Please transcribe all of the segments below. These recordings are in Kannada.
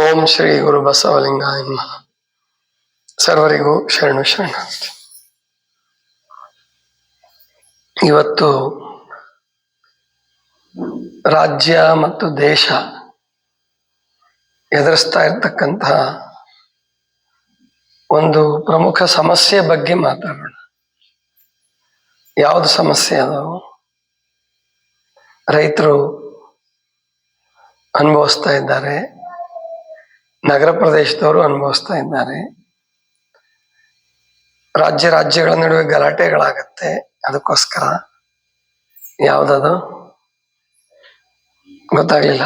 ಓಂ ಶ್ರೀ ಗುರು ಬಸವಲಿಂಗಾಯ ನಮಃ. ಸರ್ವರಿಗೂ ಶರಣು ಶರಣಾರ್ಥಿ. ಇವತ್ತು ರಾಜ್ಯ ಮತ್ತು ದೇಶ ಎದುರಿಸ್ತಾ ಇರ್ತಕ್ಕಂತಹ ಒಂದು ಪ್ರಮುಖ ಸಮಸ್ಯೆ ಬಗ್ಗೆ ಮಾತಾಡೋಣ. ಯಾವುದು ಸಮಸ್ಯೆ? ಅದು ರೈತರು ಅನುಭವಿಸ್ತಾ ಇದ್ದಾರೆ, ನಗರ ಪ್ರದೇಶದವರು ಅನುಭವಿಸ್ತಾ ಇದ್ದಾರೆ. ರಾಜ್ಯಗಳ ನಡುವೆ ಗಲಾಟೆಗಳಾಗತ್ತೆ. ಅದಕ್ಕೋಸ್ಕರ ಯಾವುದದು ಗೊತ್ತಾಗ್ಲಿಲ್ಲ.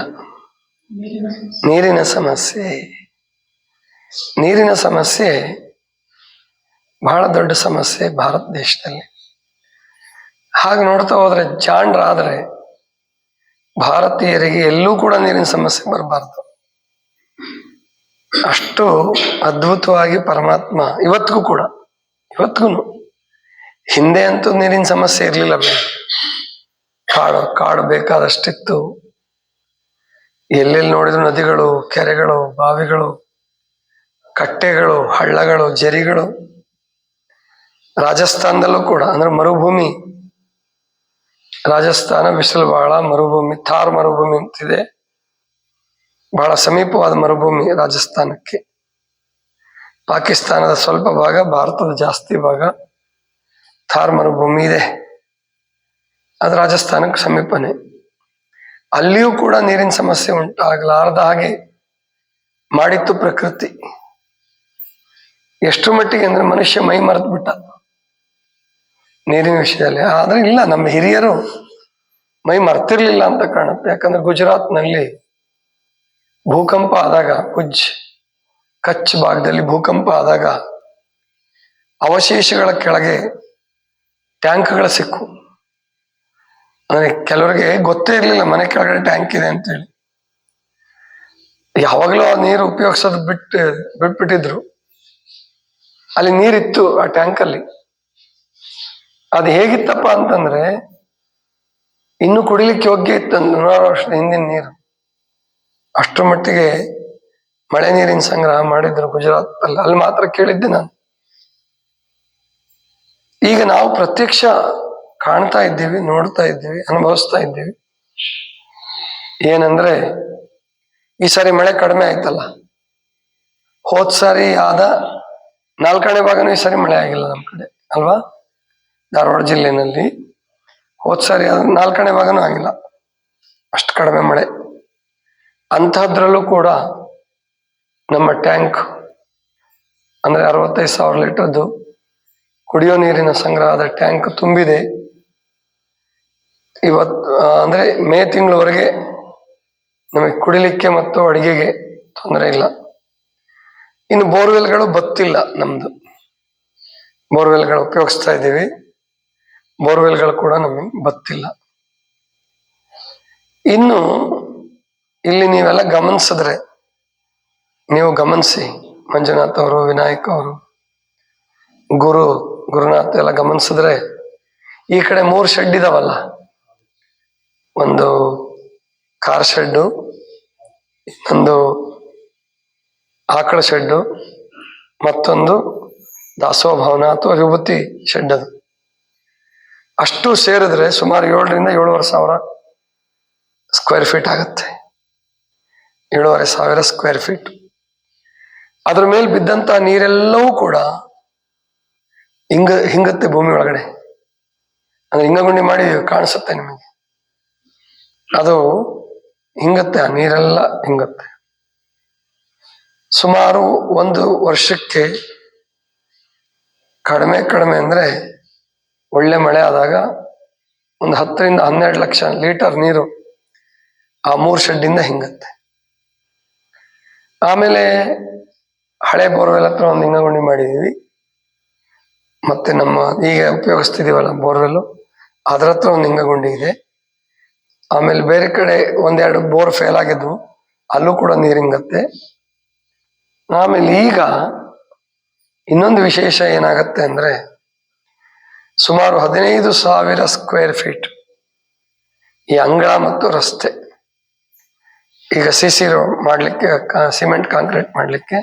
ನೀರಿನ ಸಮಸ್ಯೆ. ನೀರಿನ ಸಮಸ್ಯೆ ಬಹಳ ದೊಡ್ಡ ಸಮಸ್ಯೆ ಭಾರತ ದೇಶದಲ್ಲಿ. ಹಾಗೆ ನೋಡ್ತಾ ಹೋದ್ರೆ ಜಾಣರಾದ್ರೆ ಭಾರತೀಯರಿಗೆ ಎಲ್ಲೂ ಕೂಡ ನೀರಿನ ಸಮಸ್ಯೆ ಬರಬಾರ್ದು. ಅಷ್ಟು ಅದ್ಭುತವಾಗಿ ಪರಮಾತ್ಮ ಇವತ್ತಿಗೂ ಹಿಂದೆ ಅಂತೂ ನೀರಿನ ಸಮಸ್ಯೆ ಇರಲಿಲ್ಲ. ಕಾಡು ಬೇಕಾದಷ್ಟಿತ್ತು. ಎಲ್ಲೆಲ್ಲಿ ನೋಡಿದ್ರು ನದಿಗಳು, ಕೆರೆಗಳು, ಬಾವಿಗಳು, ಕಟ್ಟೆಗಳು, ಹಳ್ಳಗಳು, ಜರಿಗಳು. ರಾಜಸ್ಥಾನದಲ್ಲೂ ಕೂಡ, ಅಂದ್ರೆ ಮರುಭೂಮಿ. ರಾಜಸ್ಥಾನ ಬಿಸಿಲು ಬಹಳ, ಮರುಭೂಮಿ, ಥಾರ್ ಮರುಭೂಮಿ ಅಂತಿದೆ. ಬಹಳ ಸಮೀಪವಾದ ಮರುಭೂಮಿ ರಾಜಸ್ಥಾನಕ್ಕೆ. ಪಾಕಿಸ್ತಾನದ ಸ್ವಲ್ಪ ಭಾಗ, ಭಾರತದ ಜಾಸ್ತಿ ಭಾಗ ಥಾರ್ ಮರುಭೂಮಿ ಇದೆ. ಅದು ರಾಜಸ್ಥಾನಕ್ಕೆ ಸಮೀಪನೇ. ಅಲ್ಲಿಯೂ ಕೂಡ ನೀರಿನ ಸಮಸ್ಯೆ ಉಂಟಾಗಲಾರದ ಹಾಗೆ ಮಾಡಿತ್ತು ಪ್ರಕೃತಿ. ಎಷ್ಟು ಮಟ್ಟಿಗೆ ಅಂದ್ರೆ ಮನುಷ್ಯ ಮೈ ಮರೆತು ಬಿಟ್ಟ ನೀರಿನ ವಿಷಯದಲ್ಲಿ. ಆದ್ರೆ ಇಲ್ಲ, ನಮ್ಮ ಹಿರಿಯರು ಮೈ ಮರ್ತಿರ್ಲಿಲ್ಲ ಅಂತ ಕಾಣುತ್ತೆ. ಯಾಕಂದ್ರೆ ಗುಜರಾತ್ನಲ್ಲಿ ಭೂಕಂಪ ಆದಾಗ, ಕಚ್ ಭಾಗದಲ್ಲಿ ಭೂಕಂಪ ಆದಾಗ ಅವಶೇಷಗಳ ಕೆಳಗೆ ಟ್ಯಾಂಕ್ಗಳು ಸಿಕ್ಕು. ಅಂದ್ರೆ ಕೆಲವರಿಗೆ ಗೊತ್ತೇ ಇರಲಿಲ್ಲ ಮನೆ ಕೆಳಗಡೆ ಟ್ಯಾಂಕ್ ಇದೆ ಅಂತೇಳಿ. ಯಾವಾಗಲೂ ಆ ನೀರು ಉಪಯೋಗಿಸೋದು ಬಿಟ್ಬಿಟ್ಟಿದ್ರು. ಅಲ್ಲಿ ನೀರಿತ್ತು ಆ ಟ್ಯಾಂಕಲ್ಲಿ. ಅದು ಹೇಗಿತ್ತಪ್ಪ ಅಂತಂದ್ರೆ ಇನ್ನು ಕುಡಿಲಿಕ್ಕೆ ಯೋಗ್ಯ ಇತ್ತು. 100 ವರ್ಷದ ಹಿಂದಿನ ನೀರು. ಅಷ್ಟರ ಮಟ್ಟಿಗೆ ಮಳೆ ನೀರಿನ ಸಂಗ್ರಹ ಮಾಡಿದ್ರು ಗುಜರಾತ್ ಅಲ್ಲಿ ಮಾತ್ರ ಕೇಳಿದ್ದೆ ನಾನು. ಈಗ ನಾವು ಪ್ರತ್ಯಕ್ಷ ಕಾಣ್ತಾ ಇದ್ದೀವಿ, ನೋಡ್ತಾ ಇದ್ದೀವಿ, ಅನುಭವಿಸ್ತಾ ಇದ್ದೀವಿ. ಏನಂದ್ರೆ ಈ ಸಾರಿ ಮಳೆ ಕಡಿಮೆ ಆಯ್ತಲ್ಲ. ಹೋದ್ ಸಾರಿ ಆದ 4ನೇ ಭಾಗನೂ ಈ ಸಾರಿ ಮಳೆ ಆಗಿಲ್ಲ ನಮ್ಮ ಕಡೆ ಅಲ್ವಾ? ಧಾರವಾಡ ಜಿಲ್ಲೆನಲ್ಲಿ ಹೋದ್ ಸಾರಿ ಆದ 4ನೇ ಭಾಗನೂ ಆಗಿಲ್ಲ. ಅಷ್ಟು ಕಡಿಮೆ ಮಳೆ. ಅಂತಹದ್ರಲ್ಲೂ ಕೂಡ ನಮ್ಮ ಟ್ಯಾಂಕ್ ಅಂದ್ರೆ 65,000 ಲೀಟರ್ದು ಕುಡಿಯೋ ನೀರಿನ ಸಂಗ್ರಹದ ಟ್ಯಾಂಕ್ ತುಂಬಿದೆ. ಇವತ್ತು ಅಂದ್ರೆ ಮೇ ತಿಂಗಳವರೆಗೆ ನಮಗೆ ಕುಡಿಲಿಕ್ಕೆ ಮತ್ತು ಅಡಿಗೆಗೆ ತೊಂದರೆ ಇಲ್ಲ. ಇನ್ನು ಬೋರ್ವೆಲ್ಗಳು ಬತ್ತಿಲ್ಲ. ನಮ್ದು ಬೋರ್ವೆಲ್ಗಳು ಉಪಯೋಗಿಸ್ತಾ ಇದ್ದೀವಿ. ಬೋರ್ವೆಲ್ಗಳು ಕೂಡ ನಮಗೆ ಬತ್ತಿಲ್ಲ. ಇನ್ನು ಇಲ್ಲಿ ನೀವೆಲ್ಲ ಗಮನಿಸಿದ್ರೆ, ನೀವು ಗಮನಿಸಿ, ಮಂಜುನಾಥ್ ಅವರು, ವಿನಾಯಕ್ ಅವರು, ಗುರುನಾಥ್ ಎಲ್ಲ ಗಮನಿಸಿದ್ರೆ, ಈ ಕಡೆ 3 ಶೆಡ್ ಇದಾವಲ್ಲ. ಒಂದು ಕಾರ್ ಶೆಡ್ಡು, ಇನ್ನೊಂದು ಆಕಳ ಶೆಡ್ಡು, ಮತ್ತೊಂದು ದಾಸೋಹ ಭವನ ಅಥವಾ ವಿಭೂತಿ ಶೆಡ್. ಅದು ಅಷ್ಟು ಸೇರಿದ್ರೆ ಸುಮಾರು 7,000 ರಿಂದ 7,500 ಸ್ಕ್ವೇರ್ ಫೀಟ್ ಆಗುತ್ತೆ. 7,500 ಸ್ಕ್ವೇರ್ ಫೀಟ್. ಅದ್ರ ಮೇಲೆ ಬಿದ್ದಂತ ನೀರೆಲ್ಲವೂ ಕೂಡ ಹಿಂಗತ್ತೆ ಭೂಮಿ ಒಳಗಡೆ. ಅಂದ್ರೆ ಹಿಂಗಗುಂಡಿ ಮಾಡಿ ಕಾಣಿಸುತ್ತೆ ನಿಮಗೆ. ಅದು ಹಿಂಗತ್ತೆ, ಆ ನೀರೆಲ್ಲ ಹಿಂಗತ್ತೆ. ಸುಮಾರು 1 ವರ್ಷಕ್ಕೆ ಕಡಿಮೆ ಅಂದ್ರೆ ಒಳ್ಳೆ ಮಳೆ ಆದಾಗ ಒಂದು 10 ರಿಂದ 12 ಲಕ್ಷ ಲೀಟರ್ ನೀರು ಆ 3 ಶೆಡ್ಡಿಂದ ಹಿಂಗತ್ತೆ. ಆಮೇಲೆ ಹಳೆ ಬೋರ್ವೆಲ್ ಹತ್ರ ಒಂದು ಹಿಂಗಗುಂಡಿ ಮಾಡಿದೀವಿ. ಮತ್ತೆ ನಮ್ಮ ಈಗ ಉಪಯೋಗಿಸ್ತಿದೀವಲ್ಲ ಬೋರ್ವೆಲ್, ಅದ್ರ ಹತ್ರ ಒಂದು ಹಿಂಗಗುಂಡಿ ಇದೆ. ಆಮೇಲೆ ಬೇರೆ ಕಡೆ 1-2 ಬೋರ್ ಫೇಲ್ ಆಗಿದ್ವು, ಅಲ್ಲೂ ಕೂಡ ನೀರು ಹಿಂಗತ್ತೆ. ಆಮೇಲೆ ಈಗ ಇನ್ನೊಂದು ವಿಶೇಷ ಏನಾಗತ್ತೆ ಅಂದ್ರೆ, ಸುಮಾರು 15,000 ಸ್ಕ್ವೇರ್ ಫೀಟ್ ಈ ಅಂಗಳ ಮತ್ತು ರಸ್ತೆ. ಈಗ CC ರೋಡ್ ಮಾಡಲಿಕ್ಕೆ ಸಿಮೆಂಟ್ ಕಾಂಕ್ರೀಟ್ ಮಾಡಲಿಕ್ಕೆ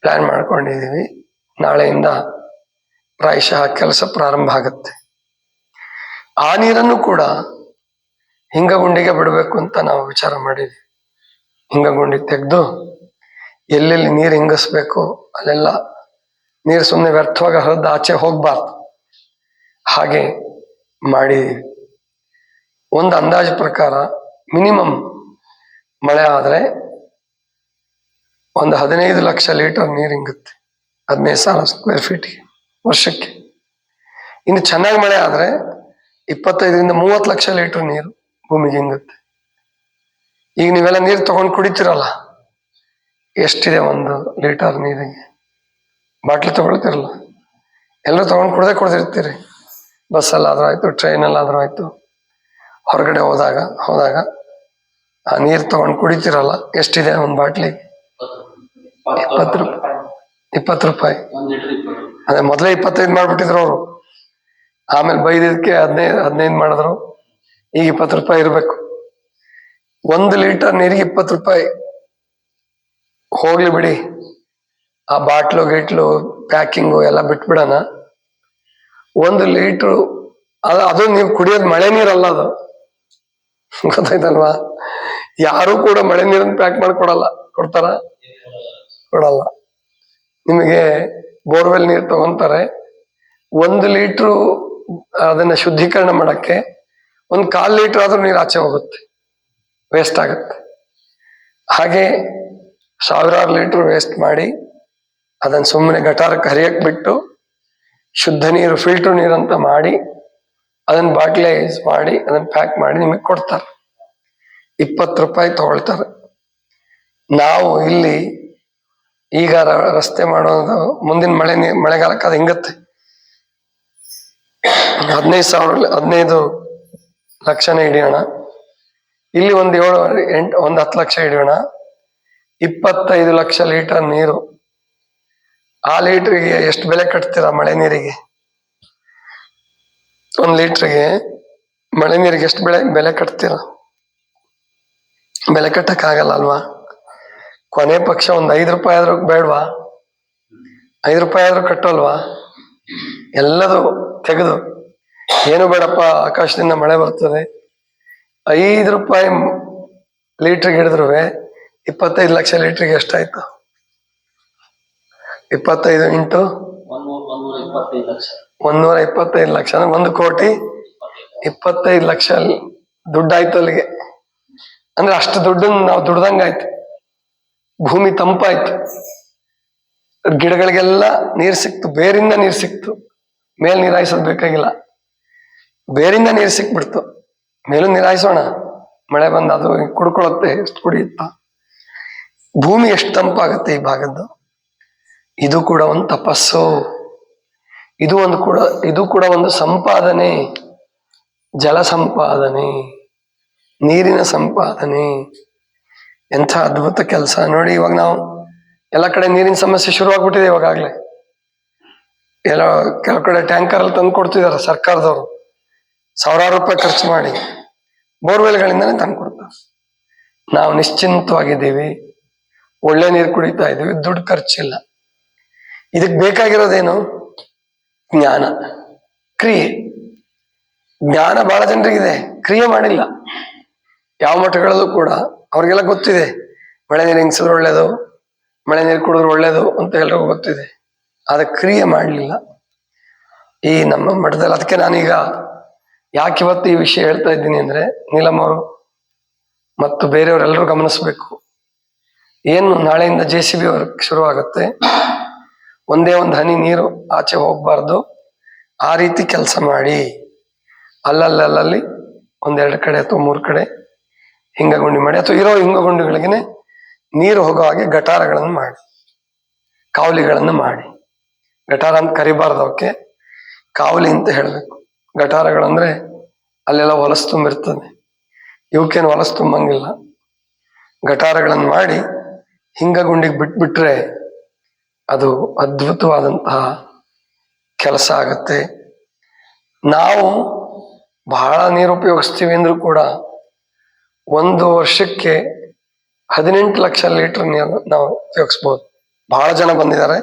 ಪ್ಲಾನ್ ಮಾಡ್ಕೊಂಡಿದ್ದೀವಿ. ನಾಳೆಯಿಂದ ಪ್ರಾಯಶಃ ಕೆಲಸ ಪ್ರಾರಂಭ ಆಗುತ್ತೆ. ಆ ನೀರನ್ನು ಕೂಡ ಹಿಂಗಗುಂಡಿಗೆ ಬಿಡಬೇಕು ಅಂತ ನಾವು ವಿಚಾರ ಮಾಡಿದ್ವಿ. ಹಿಂಗಗುಂಡಿ ತೆಗೆದು ಎಲ್ಲೆಲ್ಲಿ ನೀರು ಹಿಂಗಿಸ್ಬೇಕು ಅಲ್ಲೆಲ್ಲ ನೀರು ಸುಮ್ಮನೆ ವ್ಯರ್ಥವಾಗಿ ಹರಿದು ಆಚೆ ಹೋಗ್ಬಾರ್ದು, ಹಾಗೆ ಮಾಡಿದೀವಿ. ಒಂದು ಅಂದಾಜು ಪ್ರಕಾರ ಮಿನಿಮಮ್ ಮಳೆ ಆದರೆ ಒಂದು 15 ಲಕ್ಷ ಲೀಟರ್ ನೀರು ಹಿಂಗುತ್ತೆ, 15,000 ಸ್ಕ್ವೇರ್ ಫೀಟ್ಗೆ ವರ್ಷಕ್ಕೆ. ಇನ್ನು ಚೆನ್ನಾಗಿ ಮಳೆ ಆದರೆ 25-30 ಲಕ್ಷ ಲೀಟರ್ ನೀರು ಭೂಮಿಗೆ ಹಿಂಗುತ್ತೆ. ಈಗ ನೀವೆಲ್ಲ ನೀರು ತಗೊಂಡು ಕುಡಿತೀರಲ್ಲ, ಎಷ್ಟಿದೆ 1 ಲೀಟರ್ ನೀರಿಗೆ? ಬಾಟ್ಲಿ ತಗೊಳ್ತಿರಲ್ಲ, ಎಲ್ಲರೂ ತಗೊಂಡು ಕುಡ್ದಿರ್ತೀರಿ. ಬಸ್ಸಲ್ಲಾದ್ರೂ ಆಯ್ತು, ಟ್ರೈನಲ್ಲಾದ್ರೂ ಆಯ್ತು, ಹೊರಗಡೆ ಹೋದಾಗ ಆ ನೀರು ತಗೊಂಡು ಕುಡಿತೀರಲ್ಲ, ಎಷ್ಟಿದೆ ಒಂದು ಬಾಟ್ಲಿಗೆ? 20 ರೂಪಾಯಿ. 20 ರೂಪಾಯಿ. ಅದೇ ಮೊದಲೇ 25 ಮಾಡ್ಬಿಟ್ಟಿದ್ರು ಅವರು, ಆಮೇಲೆ ಬೈದಿದ್ದಕ್ಕೆ 15 ಮಾಡಿದ್ರು. ಈಗ 20 ರೂಪಾಯಿ ಇರಬೇಕು. 1 ಲೀಟರ್ ನೀರಿಗೆ 20 ರೂಪಾಯಿ. ಹೋಗ್ಲಿ ಬಿಡಿ, ಆ ಬಾಟ್ಲು ಪ್ಯಾಕಿಂಗು ಎಲ್ಲ ಬಿಟ್ಬಿಡೋಣ. 1 ಲೀಟ್ರು ಅದು ನೀವು ಕುಡಿಯೋದು ಮಳೆ ನೀರಲ್ಲ, ಅದು ಗೊತ್ತಾಯ್ತಲ್ವಾ? ಯಾರು ಕೂಡ ಮಳೆ ನೀರನ್ನು ಪ್ಯಾಕ್ ಮಾಡಿ ಕೊಡ್ತಾರ? ಕೊಡಲ್ಲ. ನಿಮಗೆ ಬೋರ್ವೆಲ್ ನೀರು ತಗೊಂತಾರೆ, 1 ಲೀಟ್ರು ಅದನ್ನ ಶುದ್ಧೀಕರಣ ಮಾಡಕ್ಕೆ 1/4 ಲೀಟರ್ ಆದ್ರೂ ನೀರು ಆಚೆ ಹೋಗುತ್ತೆ, ವೇಸ್ಟ್ ಆಗುತ್ತೆ. ಹಾಗೆ 1000 ಲೀಟರ್ ವೇಸ್ಟ್ ಮಾಡಿ ಅದನ್ನ ಸುಮ್ಮನೆ ಗಟಾರಕ್ಕೆ ಹರಿಯಕ್ಕೆ ಬಿಟ್ಟು ಶುದ್ಧ ನೀರು, ಫಿಲ್ಟರ್ ನೀರು ಅಂತ ಮಾಡಿ ಅದನ್ನ ಬಾಟ್ಲೈಸ್ ಮಾಡಿ ಅದನ್ನ ಪ್ಯಾಕ್ ಮಾಡಿ ನಿಮಗೆ ಕೊಡ್ತಾರೆ. 20 ರೂಪಾಯಿ ತಗೊಳ್ತಾರೆ. ನಾವು ಇಲ್ಲಿ ಈಗ ರಸ್ತೆ ಮಾಡೋದು ಮುಂದಿನ ಮಳೆಗಾಲಕ್ಕೆ ಅದು ಹಿಂಗತ್ತೆ. 15 ಲಕ್ಷನೇ ಹಿಡಿಯೋಣ, ಇಲ್ಲಿ ಒಂದು 10 ಲಕ್ಷ ಹಿಡಿಯೋಣ. 25 ಲಕ್ಷ ಲೀಟರ್ ನೀರು. ಆ ಲೀಟ್ರಿಗೆ ಎಷ್ಟು ಬೆಲೆ ಕಟ್ತೀರಾ ಮಳೆ ನೀರಿಗೆ? 1 ಲೀಟ್ರಿಗೆ ಮಳೆ ನೀರಿಗೆ ಎಷ್ಟು ಬೆಲೆ ಕಟ್ತೀರಾ? ಬೆಲೆ ಕಟ್ಟಕ್ಕಾಗಲ್ಲ ಅಲ್ವಾ? ಕೊನೆ ಪಕ್ಷ ಒಂದು 5 ರೂಪಾಯಿ ಆದ್ರೂ ಬೇಡವಾ? 5 ರೂಪಾಯಿ ಆದ್ರೂ ಕಟ್ಟೋಲ್ವಾ? ಎಲ್ಲದು ತೆಗೆದು ಏನು ಬೇಡಪ್ಪ, ಆಕಾಶದಿಂದ ಮಳೆ ಬರ್ತದೆ, 5 ರೂಪಾಯಿ ಲೀಟ್ರಿಗೆ ಹಿಡಿದ್ರು 25 ಲಕ್ಷ ಲೀಟ್ರಿಗೆ ಎಷ್ಟಾಯ್ತು? 25 ಇಂಟು 125 ಲಕ್ಷ, 1,25,00,000 ದುಡ್ಡಾಯ್ತು ಅಲ್ಲಿಗೆ. ಅಂದ್ರೆ ಅಷ್ಟು ದುಡ್ಡನ್ನು ನಾವು ದುಡ್ದಂಗಾಯ್ತು. ಭೂಮಿ ತಂಪಾಯ್ತು, ಗಿಡಗಳಿಗೆಲ್ಲ ನೀರು ಸಿಕ್ತು, ಬೇರಿಂದ ನೀರು ಸಿಕ್ತು. ಮೇಲ್ ನೀರಾಯಿಸೋದು ಬೇಕಾಗಿಲ್ಲ, ಬೇರಿಂದ ನೀರು ಸಿಕ್ಬಿಡ್ತು. ಮೇಲೂ ನೀರಾಯಿಸೋಣ, ಮಳೆ ಬಂದು ಅದು ಕುಡ್ಕೊಳತ್ತೆ, ಎಷ್ಟು ಕುಡಿಯುತ್ತ. ಭೂಮಿ ಎಷ್ಟು ತಂಪಾಗುತ್ತೆ ಈ ಭಾಗದ್ದು. ಇದು ಕೂಡ ಒಂದು ತಪಸ್ಸು, ಇದು ಕೂಡ ಒಂದು ಸಂಪಾದನೆ, ಜಲ ಸಂಪಾದನೆ, ನೀರಿನ ಸಂಪಾದನೆ. ಎಂಥ ಅದ್ಭುತ ಕೆಲಸ ನೋಡಿ. ಇವಾಗ ನಾವು ಎಲ್ಲ ಕಡೆ ನೀರಿನ ಸಮಸ್ಯೆ ಶುರುವಾಗ್ಬಿಟ್ಟಿದೆ ಇವಾಗಲೇ. ಕೆಲವು ಕಡೆ ಟ್ಯಾಂಕರ್ ಅಲ್ಲಿ ತಂದು ಕೊಡ್ತಿದಾರೆ ಸರ್ಕಾರದವರು, ಸಾವಿರಾರು ರೂಪಾಯಿ ಖರ್ಚು ಮಾಡಿ ಬೋರ್ವೆಲ್ಗಳಿಂದಾನೇ ತಂದು ಕೊಡ್ತಾರೆ. ನಾವು ನಿಶ್ಚಿಂತವಾಗಿದ್ದೀವಿ, ಒಳ್ಳೆ ನೀರು ಕುಡಿತಾ ಇದ್ದೀವಿ, ದುಡ್ಡು ಖರ್ಚಿಲ್ಲ. ಇದಕ್ಕೆ ಬೇಕಾಗಿರೋದೇನು? ಜ್ಞಾನ, ಕ್ರಿಯೆ. ಜ್ಞಾನ ಬಹಳ ಜನರಿಗಿದೆ, ಕ್ರಿಯೆ ಮಾಡಿಲ್ಲ. ಯಾವ ಮಠಗಳಲ್ಲೂ ಕೂಡ ಅವ್ರಿಗೆಲ್ಲ ಗೊತ್ತಿದೆ, ಮಳೆ ನೀರು ಹಿಂಗಿಸಿದ್ರೆ ಒಳ್ಳೇದು, ಮಳೆ ನೀರು ಕುಡಿದ್ರೆ ಒಳ್ಳೇದು ಅಂತ ಎಲ್ರಿಗೂ ಗೊತ್ತಿದೆ. ಆದ್ರೆ ಕ್ರಿಯೆ ಮಾಡಲಿಲ್ಲ ಈ ನಮ್ಮ ಮಠದಲ್ಲಿ. ಅದಕ್ಕೆ ನಾನೀಗ ಯಾಕೆ ಇವತ್ತು ಈ ವಿಷಯ ಹೇಳ್ತಾ ಇದ್ದೀನಿ ಅಂದ್ರೆ, ನೀಲಮ್ ಅವರು ಮತ್ತು ಬೇರೆಯವರೆಲ್ಲರೂ ಗಮನಿಸ್ಬೇಕು. ಏನು ನಾಳೆಯಿಂದ JCB ವರ್ಕ್ ಶುರುವಾಗುತ್ತೆ, ಒಂದೇ ಒಂದು ಹನಿ ನೀರು ಆಚೆ ಹೋಗ್ಬಾರ್ದು, ಆ ರೀತಿ ಕೆಲಸ ಮಾಡಿ. ಅಲ್ಲಲ್ಲಿ 1-2 ಕಡೆ ಅಥವಾ 3 ಕಡೆ ಹಿಂಗಗುಂಡಿ ಮಾಡಿ, ಅಥವಾ ಇರೋ ಹಿಂಗಗುಂಡಿಗಳಿಗೆ ನೀರು ಹೋಗೋ ಹಾಗೆ ಗಟಾರಗಳನ್ನು ಮಾಡಿ, ಕಾವಲಿಗಳನ್ನು ಮಾಡಿ. ಗಟಾರ ಅಂತ ಕರಿಬಾರ್ದು, ಅವಕ್ಕೆ ಕಾವಲಿ ಅಂತ ಹೇಳ್ಬೇಕು. ಗಟಾರಗಳಂದ್ರೆ ಅಲ್ಲೆಲ್ಲ ಹೊಲಸು ತುಂಬಿರ್ತದೆ, ಇವಕ್ಕೇನು ಹೊಲಸು ತುಂಬಂಗಿಲ್ಲ. ಗಟಾರಗಳನ್ನು ಮಾಡಿ ಹಿಂಗಗುಂಡಿಗೆ ಬಿಟ್ಬಿಟ್ರೆ ಅದು ಅದ್ಭುತವಾದಂತಹ ಕೆಲಸ ಆಗತ್ತೆ. ನಾವು ಬಹಳ ನೀರು ಉಪಯೋಗಿಸ್ತೀವಿ ಅಂದ್ರೂ ಕೂಡ 1 ವರ್ಷಕ್ಕೆ 18 ಲಕ್ಷ ಲೀಟರ್ ನೀರು ನಾವು ಉಪಯೋಗಿಸ್ಬೋದು. ಬಹಳ ಜನ ಬಂದಿದ್ದಾರೆ,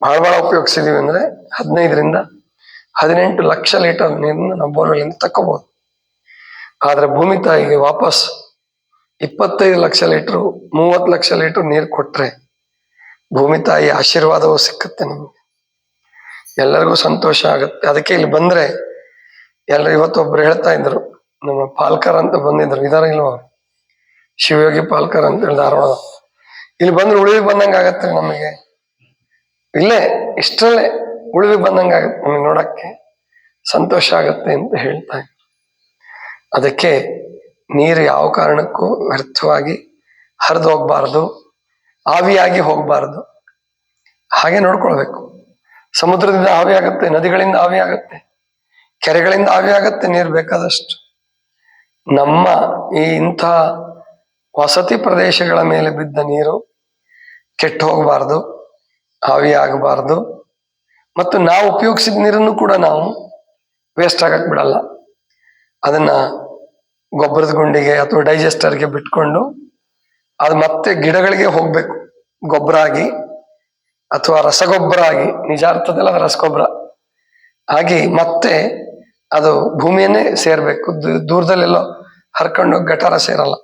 ಬಹಳ ಉಪಯೋಗಿಸಿದೀವಿ ಅಂದ್ರೆ 15ರಿಂದ 18 ಲಕ್ಷ ಲೀಟರ್ ನೀರನ್ನು ನಾವು ಬೋರ್ವೆಲ್ ತಕ್ಕೋಬಹುದು. ಆದ್ರೆ ಭೂಮಿ ತಾಯಿಗೆ ವಾಪಸ್ 25 ಲಕ್ಷ ಲೀಟರ್ 30 ಲಕ್ಷ ಲೀಟರ್ ನೀರು ಕೊಟ್ರೆ ಭೂಮಿ ತಾಯಿ ಆಶೀರ್ವಾದವೂ ಸಿಕ್ಕತ್ತೆ, ನಮ್ಗೆ ಎಲ್ಲರಿಗೂ ಸಂತೋಷ ಆಗುತ್ತೆ. ಅದಕ್ಕೆ ಇಲ್ಲಿ ಬಂದ್ರೆ ಎಲ್ಲರೂ, ಇವತ್ತೊಬ್ರು ಹೇಳ್ತಾ ಇದ್ರು, ನಮ್ಮ ಪಾಲ್ಕರ್ ಅಂತ ಬಂದಿದ್ರು, ಇದಾರ ಇಲ್ವ ಶಿವಯೋಗಿ ಪಾಲ್ಕರ್ ಅಂತ ಹೇಳಿ ಧಾರವಾಡ, ಇಲ್ಲಿ ಬಂದ್ರೆ ಉಳಿವಿ ಬಂದಂಗ ಆಗತ್ತೆ ನಮಗೆ, ಇಲ್ಲೇ ಇಷ್ಟರಲ್ಲೇ ಉಳಿವಿ ಬಂದಂಗ ಆಗತ್ತೆ ನಮಗೆ, ನೋಡಕ್ಕೆ ಸಂತೋಷ ಆಗತ್ತೆ ಅಂತ ಹೇಳ್ತಾ ಇದ್ರು. ಅದಕ್ಕೆ ನೀರು ಯಾವ ಕಾರಣಕ್ಕೂ ವ್ಯರ್ಥವಾಗಿ ಹರಿದು ಹೋಗ್ಬಾರ್ದು, ಆವಿಯಾಗಿ ಹೋಗ್ಬಾರ್ದು, ಹಾಗೆ ನೋಡ್ಕೊಳ್ಬೇಕು. ಸಮುದ್ರದಿಂದ ಆವಿ ಆಗತ್ತೆ, ನದಿಗಳಿಂದ ಆವಿ ಆಗತ್ತೆ, ಕೆರೆಗಳಿಂದ ಆವಿ ಆಗತ್ತೆ, ನೀರು ಬೇಕಾದಷ್ಟು. ನಮ್ಮ ಇಂಥ ವಸತಿ ಪ್ರದೇಶಗಳ ಮೇಲೆ ಬಿದ್ದ ನೀರು ಕೆಟ್ಟು ಹೋಗಬಾರ್ದು, ಆವಿ ಆಗಬಾರ್ದು. ಮತ್ತು ನಾವು ಉಪಯೋಗಿಸಿದ ನೀರನ್ನು ಕೂಡ ನಾವು ವೇಸ್ಟ್ ಆಗಕ್ ಬಿಡಲ್ಲ. ಅದನ್ನ ಗೊಬ್ಬರದ ಗುಂಡಿಗೆ ಅಥವಾ ಡೈಜೆಸ್ಟರ್ಗೆ ಬಿಟ್ಕೊಂಡು ಅದು ಮತ್ತೆ ಗಿಡಗಳಿಗೆ ಹೋಗ್ಬೇಕು, ಗೊಬ್ಬರ ಆಗಿ ಅಥವಾ ರಸಗೊಬ್ಬರ ಆಗಿ, ನಿಜ ಅರ್ಥದಲ್ಲ ಅದು ರಸಗೊಬ್ಬರ ಆಗಿ ಮತ್ತೆ ಅದು ಭೂಮಿಯನ್ನೇ ಸೇರ್ಬೇಕು. ದೂರದಲ್ಲೆಲ್ಲೋ ಹರ್ಕೊಂಡು ಗಟಾರ ಸೇರಲ್ಲ.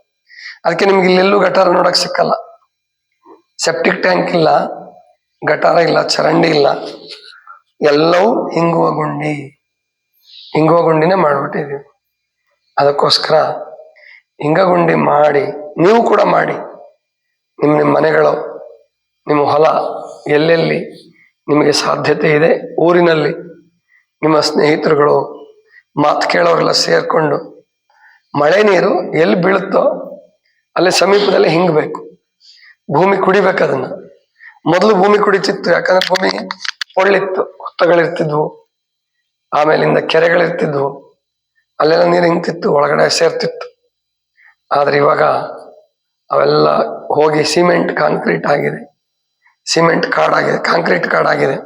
ಅದಕ್ಕೆ ನಿಮ್ಗೆ ಇಲ್ಲೆಲ್ಲೂ ಗಟಾರ ನೋಡಕ್ ಸಿಕ್ಕಲ್ಲ. ಸೆಪ್ಟಿಕ್ ಟ್ಯಾಂಕ್ ಇಲ್ಲ, ಗಟಾರ ಇಲ್ಲ, ಚರಂಡಿ ಇಲ್ಲ, ಎಲ್ಲವೂ ಇಂಗುವ ಗುಂಡಿನೇ ಮಾಡ್ಬಿಟ್ಟಿದೀವಿ. ಅದಕ್ಕೋಸ್ಕರ ಇಂಗುಗುಂಡಿ ಮಾಡಿ, ನೀವು ಕೂಡ ಮಾಡಿ, ನಿಮ್ಮ ಮನೆಗಳು, ನಿಮ್ಮ ಹೊಲ, ಎಲ್ಲೆಲ್ಲಿ ನಿಮಗೆ ಸಾಧ್ಯತೆ ಇದೆ ಊರಿನಲ್ಲಿ ನಿಮ್ಮ ಸ್ನೇಹಿತರುಗಳು, ಮಾತು ಕೇಳೋರೆಲ್ಲ ಸೇರ್ಕೊಂಡು ಮಳೆ ನೀರು ಎಲ್ಲಿ ಬೀಳುತ್ತೋ ಅಲ್ಲಿ ಸಮೀಪದಲ್ಲಿ ಹಿಂಗಬೇಕು, ಭೂಮಿ ಕುಡಿಬೇಕು. ಅದನ್ನ ಮೊದಲು ಭೂಮಿ ಕುಡಿತಿತ್ತು, ಯಾಕಂದ್ರೆ ಭೂಮಿ ಒಳ್ಳಿತ್ತು, ಹುತ್ತಗಳಿರ್ತಿದ್ವು, ಆಮೇಲಿಂದ ಕೆರೆಗಳಿರ್ತಿದ್ವು, ಅಲ್ಲೆಲ್ಲ ನೀರು ಹಿಂಗ್ತಿತ್ತು, ಒಳಗಡೆ ಸೇರ್ತಿತ್ತು. ಆದ್ರೆ ಇವಾಗ ಅವೆಲ್ಲ ಹೋಗಿ ಸಿಮೆಂಟ್ ಕಾಂಕ್ರೀಟ್ ಆಗಿದೆ, ಸಿಮೆಂಟ್ ಕಾಡಾಗಿದೆ, ಕಾಂಕ್ರೀಟ್ ಕಾಡಾಗಿದೆ.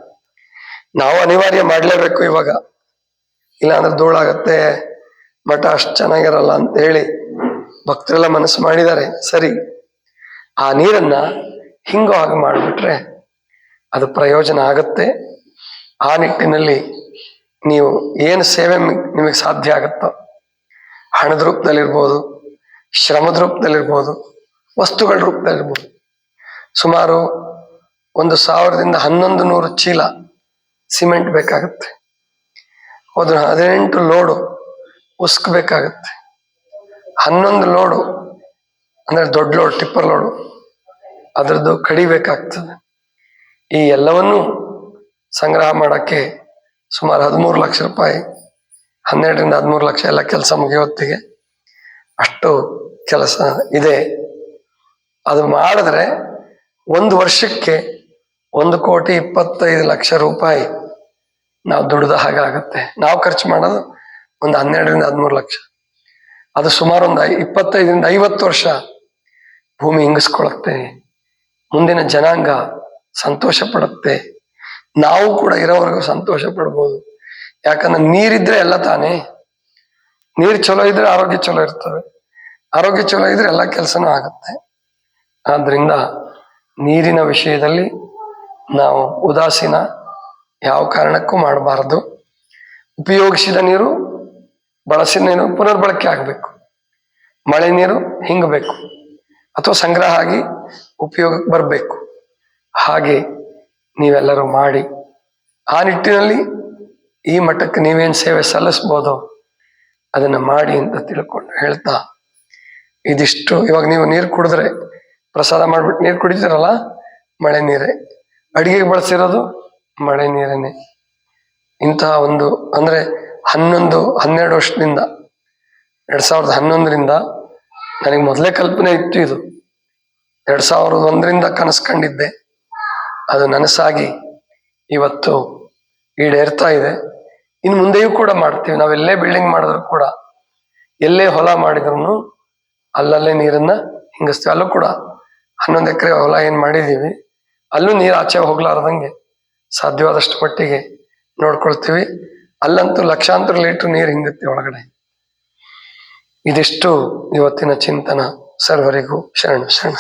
ನಾವು ಅನಿವಾರ್ಯ ಮಾಡ್ಲೇಬೇಕು ಇವಾಗ, ಇಲ್ಲಾಂದ್ರೆ ಧೂಳಾಗತ್ತೆ, ಮಠ ಅಷ್ಟು ಚೆನ್ನಾಗಿರಲ್ಲ ಅಂತ ಹೇಳಿ ಭಕ್ತರೆಲ್ಲ ಮನಸ್ಸು ಮಾಡಿದ್ದಾರೆ. ಸರಿ, ಆ ನೀರನ್ನ ಹಿಂಗೋ ಹಾಗೆ ಮಾಡಿಬಿಟ್ರೆ ಅದು ಪ್ರಯೋಜನ ಆಗತ್ತೆ. ಆ ನಿಟ್ಟಿನಲ್ಲಿ ನೀವು ಏನು ಸೇವೆ ನಿಮಗೆ ಸಾಧ್ಯ ಆಗುತ್ತೋ, ಹಣದ ರೂಪದಲ್ಲಿರ್ಬೋದು, ಶ್ರಮದ ರೂಪದಲ್ಲಿರ್ಬೋದು, ವಸ್ತುಗಳ ರೂಪದಲ್ಲಿರ್ಬೋದು, ಸುಮಾರು 1000ದಿಂದ 1100 ಚೀಲ ಸಿಮೆಂಟ್ ಬೇಕಾಗುತ್ತೆ. ಅದು 18 ಲೋಡು ಉಸ್ಕ್ ಬೇಕಾಗುತ್ತೆ. 11 ಲೋಡು ಅಂದ್ರೆ ದೊಡ್ಡ ಲೋಡ್, ಟಿಪ್ಪರ್ ಲೋಡು, ಅದರದ್ದು ಕಡಿಬೇಕಾಗ್ತದೆ. ಈ ಎಲ್ಲವನ್ನೂ ಸಂಗ್ರಹ ಮಾಡಕ್ಕೆ ಸುಮಾರು 13 ಲಕ್ಷ ರೂಪಾಯಿ, 12ರಿಂದ 13 ಲಕ್ಷ ಎಲ್ಲ ಕೆಲಸ ಮುಗಿಯೋತ್ತಿಗೆ ಅಷ್ಟು ಕೆಲಸ ಇದೆ. ಅದು ಮಾಡಿದ್ರೆ 1 ವರ್ಷಕ್ಕೆ 1,25,00,000 ರೂಪಾಯಿ ನಾವು ದುಡ್ದ ಹಾಗಾಗತ್ತೆ. ನಾವು ಖರ್ಚು ಮಾಡೋದು ಒಂದು 12ರಿಂದ 13 ಲಕ್ಷ. ಅದು ಸುಮಾರು ಒಂದು 25ರಿಂದ 50 ವರ್ಷ ಭೂಮಿ ಹಿಂಗಿಸ್ಕೊಳತ್ತೆ. ಮುಂದಿನ ಜನಾಂಗ ಸಂತೋಷ ಪಡುತ್ತೆ, ನಾವು ಕೂಡ ಇರೋವರೆಗೂ ಸಂತೋಷ ಪಡ್ಬೋದು. ಯಾಕಂದ್ರೆ ನೀರಿದ್ರೆ ಎಲ್ಲ ತಾನೇ. ನೀರು ಚಲೋ ಇದ್ರೆ ಆರೋಗ್ಯ ಚಲೋ ಇರ್ತವೆ, ಆರೋಗ್ಯ ಚಲೋ ಇದ್ರೆ ಎಲ್ಲ ಕೆಲಸನೂ ಆಗುತ್ತೆ. ಆದ್ರಿಂದ ನೀರಿನ ವಿಷಯದಲ್ಲಿ ನಾವು ಉದಾಸೀನ ಯಾವ ಕಾರಣಕ್ಕೂ ಮಾಡಬಾರದು. ಉಪಯೋಗಿಸಿದ ನೀರು, ಬಳಸಿದ ನೀರು ಪುನರ್ಬಳಕೆ ಆಗಬೇಕು. ಮಳೆ ನೀರು ಹಿಂಗಬೇಕು ಅಥವಾ ಸಂಗ್ರಹ ಆಗಿ ಉಪಯೋಗಕ್ಕೆ ಬರಬೇಕು. ಹಾಗೆ ನೀವೆಲ್ಲರೂ ಮಾಡಿ, ಆ ನಿಟ್ಟಿನಲ್ಲಿ ಈ ಮಠಕ್ಕೆ ನೀವೇನು ಸೇವೆ ಸಲ್ಲಿಸ್ಬೋದೋ ಅದನ್ನ ಮಾಡಿ ಅಂತ ತಿಳ್ಕೊಂಡು ಹೇಳ್ತಾ, ಇದಿಷ್ಟು. ಇವಾಗ ನೀವು ನೀರು ಕುಡಿದ್ರೆ, ಪ್ರಸಾದ ಮಾಡ್ಬಿಟ್ಟು ನೀರು ಕುಡಿತೀರಲ್ಲ, ಮಳೆ ನೀರೇ. ಅಡಿಗೆಗೆ ಬಳಸಿರೋದು ಮಳೆ ನೀರೇನೆ. ಇಂತಹ ಒಂದು ಅಂದ್ರೆ 12 ವರ್ಷದಿಂದ 2011ರಿಂದ ನನಗೆ ಮೊದಲೇ ಕಲ್ಪನೆ ಇತ್ತು. ಇದು 2001ರಿಂದ ಕನಸು ಕಂಡಿದ್ದೆ, ಅದು ನನಸಾಗಿ ಇವತ್ತು ಈಡೇರ್ತಾ ಇದೆ. ಇನ್ನು ಮುಂದೆಯೂ ಕೂಡ ಮಾಡ್ತೀವಿ. ನಾವೆಲ್ಲೇ ಬಿಲ್ಡಿಂಗ್ ಮಾಡಿದ್ರು ಕೂಡ, ಎಲ್ಲೇ ಹೊಲ ಮಾಡಿದ್ರು ಅಲ್ಲಲ್ಲೇ ನೀರನ್ನ ಹಿಂಗಿಸ್ತೀವಿ. ಅಲ್ಲೂ ಕೂಡ 11 ಎಕರೆ ಹೊಲ ಏನ್ ಮಾಡಿದೀವಿ, ಅಲ್ಲೂ ನೀರು ಆಚೆ ಹೋಗ್ಲಾರ್ದಂಗೆ ಸಾಧ್ಯವಾದಷ್ಟು ಮಟ್ಟಿಗೆ ನೋಡ್ಕೊಳ್ತೀವಿ. ಅಲ್ಲಂತೂ ಲಕ್ಷಾಂತರ ಲೀಟರ್ ನೀರು ಹಿಂಗುತ್ತೆ ಒಳಗಡೆ. ಇದಿಷ್ಟು ಇವತ್ತಿನ ಚಿಂತನ. ಸರ್ವರಿಗೂ ಶರಣ ಶರಣ.